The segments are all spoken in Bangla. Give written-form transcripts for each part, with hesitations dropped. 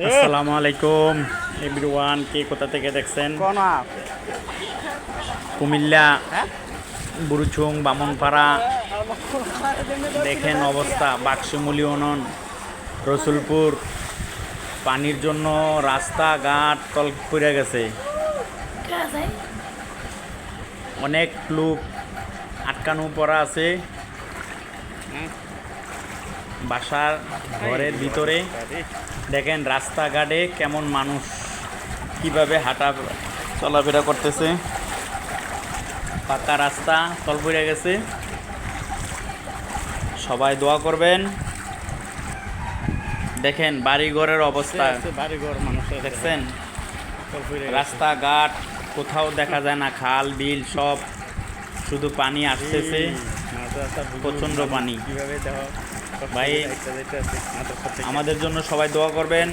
আসসালামু আলাইকুম এভরিওয়ান, কে কোথা থেকে দেখছেন? কুমিল্লা বুরুচুং বামনপাড়া। দেখেন অবস্থা, বাক্সমুলি ইউনিয়ন, রসুলপুর। পানির জন্য রাস্তাঘাট তল পড়ে গেছে। অনেক লোক আটকানো পড়া আছে বাসার ঘরের ভিতরে। দেখেন রাস্তাঘাটে কেমন মানুষ কিভাবে হাঁটা চলাফেরা করতেছে। পাকা রাস্তা তল পড়ে গেছে। সবাই দোয়া করবেন। দেখেন বাড়িঘরের অবস্থা, বাড়িঘর মানুষের দেখছেন রাস্তাঘাট কোথাও দেখা যায় না, খাল বিল সব শুধু পানি আসতেছে, প্রচণ্ড পানি। ভাই আমাদের জন্য সবাই দোয়া করবেন,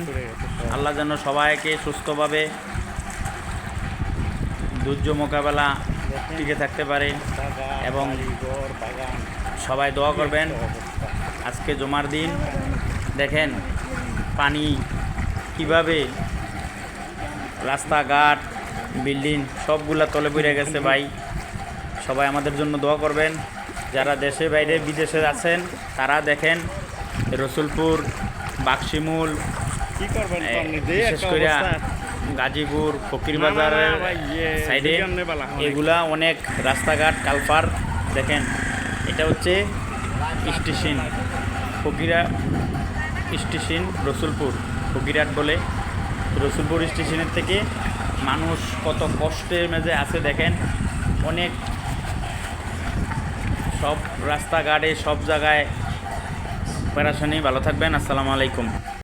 আল্লাহ যেন সবাইকে সুস্থভাবে দুর্যোগ মোকাবেলা টিকে থাকতে পারে। এবং সবাই দোয়া করবেন। আজকে জুমার দিন, দেখেন পানি কিভাবে রাস্তাঘাট বিল্ডিং সবগুলা তলে পড়ে গেছে। ভাই সবাই আমাদের জন্য দোয়া করবেন। যারা দেশে বাইরে বিদেশে আছেন তারা দেখেন রসুলপুর, বাক্সিমুল, বিশেষ করে গাজীপুর ফকিরবাজারের সাইডে এগুলা অনেক রাস্তাঘাট কালপার। দেখেন এটা হচ্ছে স্টেশন, ফকিরা স্টেশন রসুলপুর, ফকিরহাট বলে। রসুলপুর স্টেশনের থেকে মানুষ কত কষ্টের মেঝে আছে। দেখেন অনেক সব রাস্তাঘাটে সব জায়গায় পেরেশানি। ভালো থাকবেন। আসসালামু আলাইকুম।